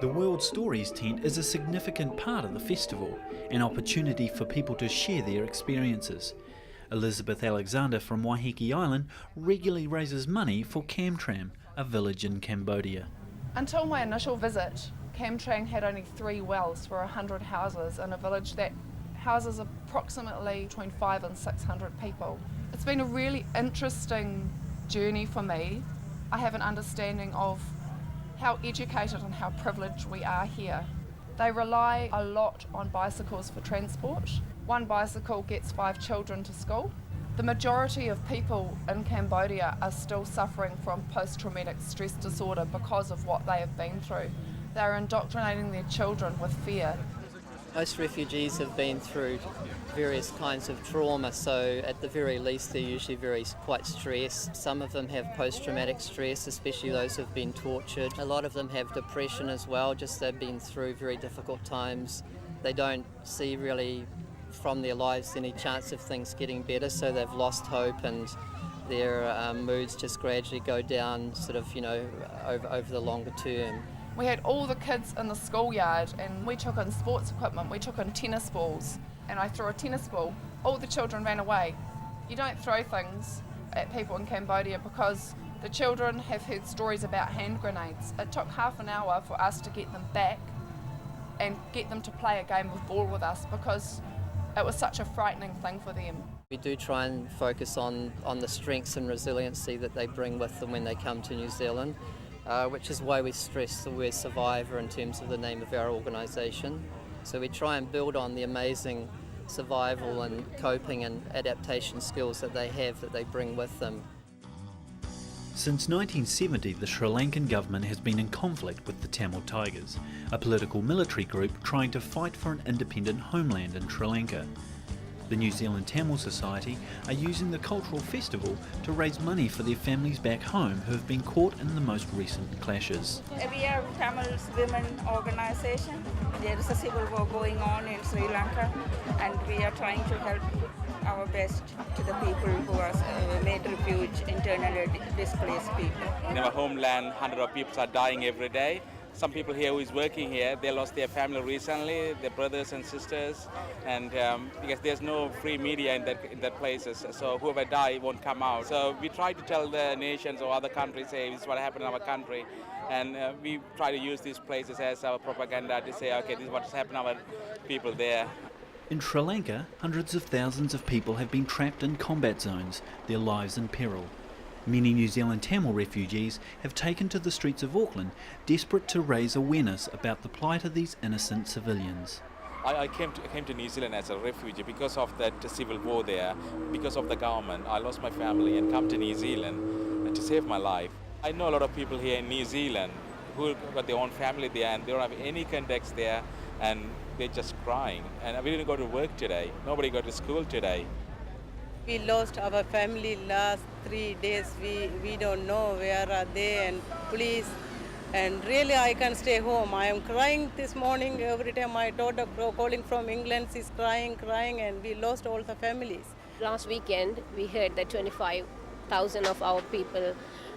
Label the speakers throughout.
Speaker 1: The World Stories tent is a significant part of the festival, an opportunity for people to share their experiences. Elizabeth Alexander from Waiheke Island regularly raises money for Camtram, a village in Cambodia.
Speaker 2: Until my initial visit, Camtram had only 3 wells for 100 houses in a village that houses approximately between 500 and 600 people. It's been a really interesting journey for me. I have an understanding of how educated and how privileged we are here. They rely a lot on bicycles for transport. 1 bicycle gets 5 children to school. The majority of people in Cambodia are still suffering from post-traumatic stress disorder because of what they have been through. They're indoctrinating their children with fear.
Speaker 3: Most refugees have been through various kinds of trauma, so at the very least they're usually quite stressed. Some of them have post-traumatic stress, especially those who've been tortured. A lot of them have depression as well, just they've been through very difficult times. They don't see really from their lives any chance of things getting better, so they've lost hope and their moods just gradually go down over the longer term.
Speaker 2: We had all the kids in the schoolyard and we took in sports equipment, we took in tennis balls, and I threw a tennis ball. All the children ran away. You don't throw things at people in Cambodia because the children have heard stories about hand grenades. It took half an hour for us to get them back and get them to play a game of ball with us because it was such a frightening thing for them.
Speaker 3: We do try and focus on the strengths and resiliency that they bring with them when they come to New Zealand. Which is why we stress the word survivor in terms of the name of our organisation. So we try and build on the amazing survival and coping and adaptation skills that they have, that they bring with them.
Speaker 1: Since 1970, the Sri Lankan government has been in conflict with the Tamil Tigers, a political military group trying to fight for an independent homeland in Sri Lanka. The New Zealand Tamil Society are using the cultural festival to raise money for their families back home who have been caught in the most recent clashes.
Speaker 4: We are Tamil women organisation. There is a civil war going on in Sri Lanka and we are trying to help our best to the people who are made refuge, internally displaced people.
Speaker 5: In our homeland, hundreds of people are dying every day. Some people here who is working here, they lost their family recently, their brothers and sisters, and because there's no free media in that places, so whoever die won't come out. So we try to tell the nations or other countries, say this is what happened in our country, and we try to use these places as our propaganda to say, okay, this is what's happened to our people there.
Speaker 1: In Sri Lanka, hundreds of thousands of people have been trapped in combat zones, their lives in peril. Many New Zealand Tamil refugees have taken to the streets of Auckland, desperate to raise awareness about the plight of these innocent civilians.
Speaker 5: I came to New Zealand as a refugee because of that civil war there, because of the government. I lost my family and come to New Zealand to save my life. I know a lot of people here in New Zealand who got their own family there and they don't have any contacts there and they're just crying. And we didn't go to work today. Nobody got to school today.
Speaker 6: We lost our family last 3 days. We don't know where are they and please. And really I can't stay home. I am crying this morning. Every time my daughter calling from England, she's crying and we lost all the families.
Speaker 7: Last weekend we heard that 25,000 of our people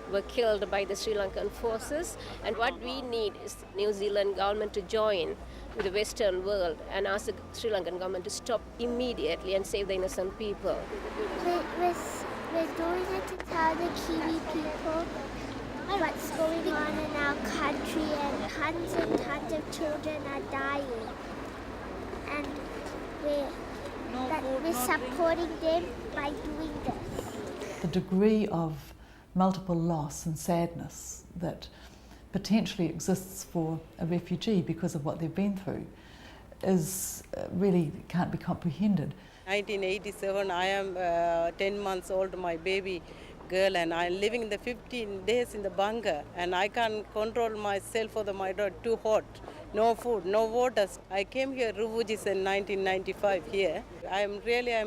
Speaker 7: were killed by the Sri Lankan forces, and what we need is New Zealand government to join with the Western world and ask the Sri Lankan government to stop immediately and save the innocent people.
Speaker 8: We're doing it to tell the Kiwi people what's going on in our country, and tons of children are dying. And we're supporting them by doing this.
Speaker 9: The degree of multiple loss and sadness that potentially exists for a refugee because of what they've been through is really can't be comprehended.
Speaker 6: 1987, I am 10 months old, my baby girl, and I'm living the 15 days in the bunker, and I can't control myself for my daughter, too hot, no food, no water. I came here, refugees, in 1995 here. I'm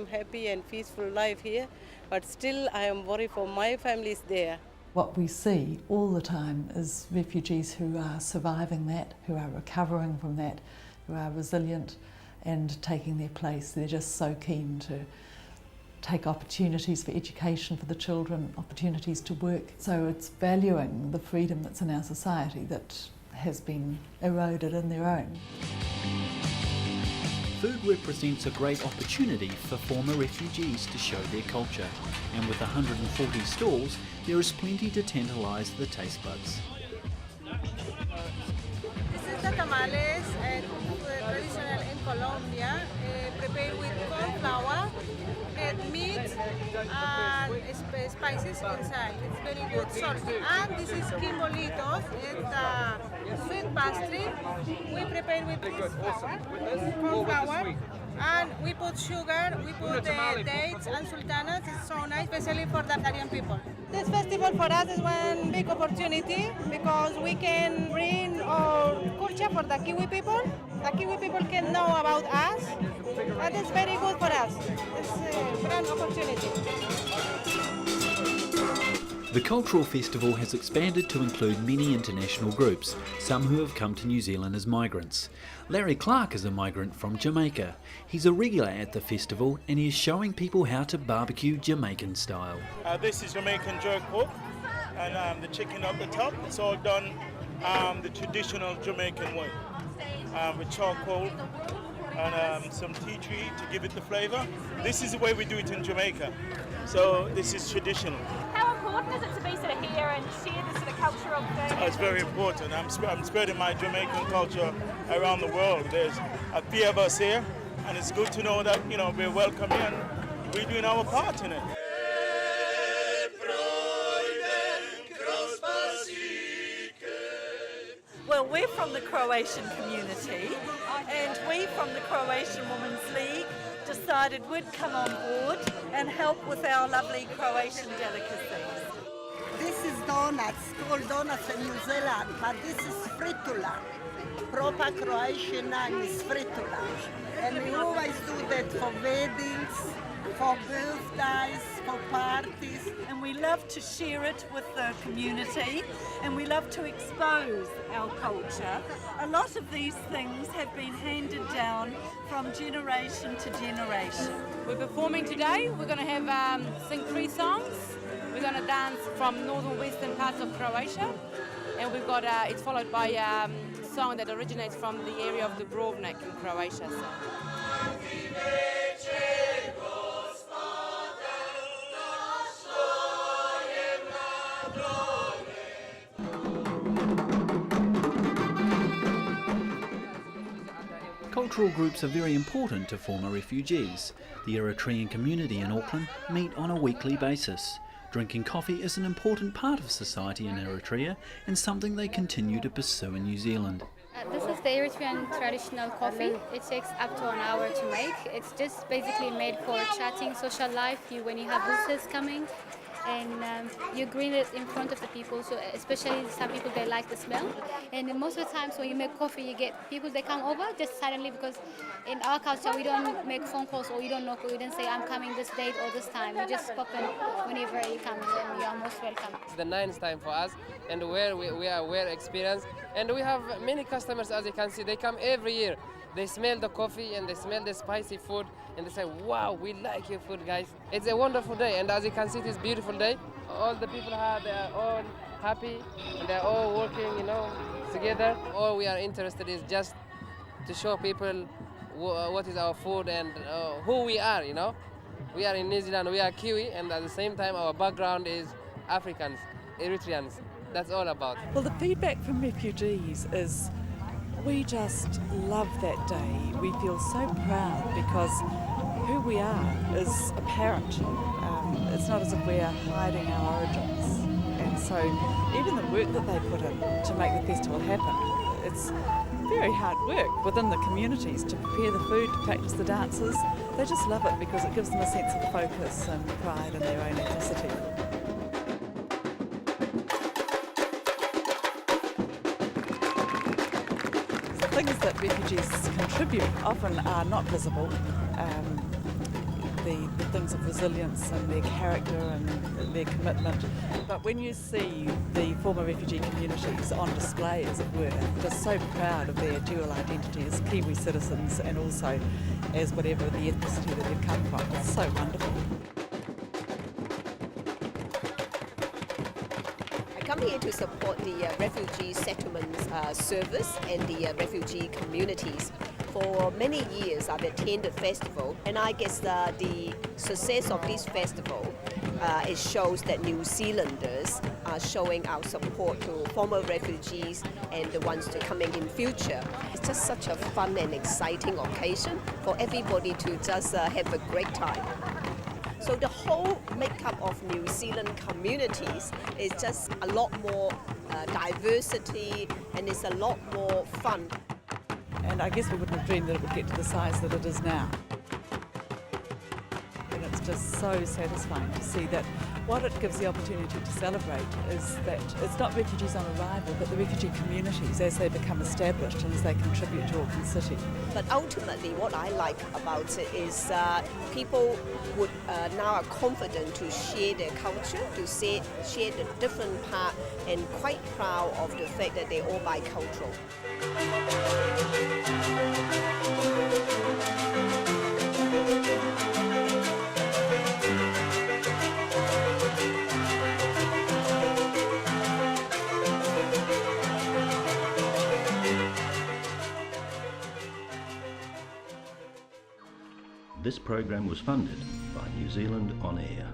Speaker 6: happy and peaceful life here, but still I am worried for my families there.
Speaker 9: What we see all the time is refugees who are surviving that, who are recovering from that, who are resilient and taking their place. They're just so keen to take opportunities for education for the children, opportunities to work. So it's valuing the freedom that's in our society that has been eroded in their own.
Speaker 1: Food represents a great opportunity for former refugees to show their culture, and with 140 stalls, there is plenty to tantalise the taste buds.
Speaker 10: This is the tamales, traditional in Colombia, prepared with corn flour, meat, and spices inside. It's very good, salty. And this is quimbolitos, it's a sweet pastry. We prepare with this flour, corn flour, and we put sugar, we put dates and sultanas. It's so nice, especially for the Italian people. This festival for us is one big opportunity because we can bring our culture for the Kiwi people. The Kiwi people can know about us, and it's very good for us. It's a grand opportunity.
Speaker 1: The Cultural Festival has expanded to include many international groups, some who have come to New Zealand as migrants. Larry Clark is a migrant from Jamaica. He's a regular at the festival and he is showing people how to barbecue Jamaican style.
Speaker 11: This is Jamaican jerk pork and the chicken up the top. It's all done the traditional Jamaican way with charcoal and some tea tree to give it the flavour. This is the way we do it in Jamaica. So this is traditional.
Speaker 12: How important is it to be sort of here and share this sort of cultural thing?
Speaker 11: It's very important. I'm spreading my Jamaican culture around the world. There's a few of us here, and it's good to know that we're welcome here and we're doing our part in it.
Speaker 13: Well, we're from the Croatian community, and we from the Croatian Women's League decided we'd come on board and help with our lovely Croatian delicacies.
Speaker 14: This is donuts, called donuts in New Zealand, but this is fritula. Proper Croatian name is fritula. And we always do that for weddings, for birthdays, for parties.
Speaker 13: And we love to share it with the community, and we love to expose our culture. A lot of these things have been handed down from generation to generation.
Speaker 15: We're performing today. We're going to have sing 3 songs. We're going to dance from northern western parts of Croatia, and we've got it's followed by a song that originates from the area of Dubrovnik in Croatia.
Speaker 1: Cultural groups are very important to former refugees. The Eritrean community in Auckland meet on a weekly basis. Drinking coffee is an important part of society in Eritrea and something they continue to pursue in New Zealand.
Speaker 16: This is the Eritrean traditional coffee. It takes up to an hour to make. It's just basically made for chatting, social life, when you have visitors coming. And you green it in front of the people, so especially some people, they like the smell. And most of the times when you make coffee, you get people, they come over just suddenly, because in our culture we don't make phone calls or you don't knock or you don't say I'm coming this date or this time. You just pop in whenever you come and you are most welcome.
Speaker 17: It's the 9th time for us, and where we are well experienced, and we have many customers, as you can see. They come every year. They smell the coffee and they smell the spicy food and they say, wow, we like your food, guys. It's a wonderful day, and as you can see, this beautiful day. All the people are, they are all happy and they're all working, together. All we are interested is just to show people what is our food and who we are, We are in New Zealand, we are Kiwi, and at the same time our background is Africans, Eritreans. That's all about.
Speaker 9: Well, the feedback from refugees is we just love that day. We feel so proud because who we are is apparent. It's not as if we're hiding our origins. And so even the work that they put in to make the festival happen, it's very hard work within the communities to prepare the food, to practice the dances. They just love it because it gives them a sense of focus and pride in their own ethnicity. Things that refugees contribute often are not visible. The things of resilience and their character and their commitment. But when you see the former refugee communities on display, as it were, just so proud of their dual identity as Kiwi citizens and also as whatever the ethnicity that they've come from, it's so wonderful.
Speaker 18: I come I'm here to support the refugee settlements service and the refugee communities. For many years I've attended festival, and I guess the success of this festival it shows that New Zealanders are showing our support to former refugees and the ones to coming in future. It's just such a fun and exciting occasion for everybody to just have a great time. So the whole makeup of New Zealand communities is just a lot more diversity, and it's a lot more fun.
Speaker 9: And I guess we wouldn't have dreamed that it would get to the size that it is now. And it's just so satisfying to see that what it gives the opportunity to celebrate is that it's not refugees on arrival, but the refugee communities as they become established and as they contribute to Auckland City.
Speaker 18: But ultimately what I like about it is people would now are confident to share their culture, to share the different part, and quite proud of the fact that they're all bicultural.
Speaker 19: This program was funded by New Zealand On Air.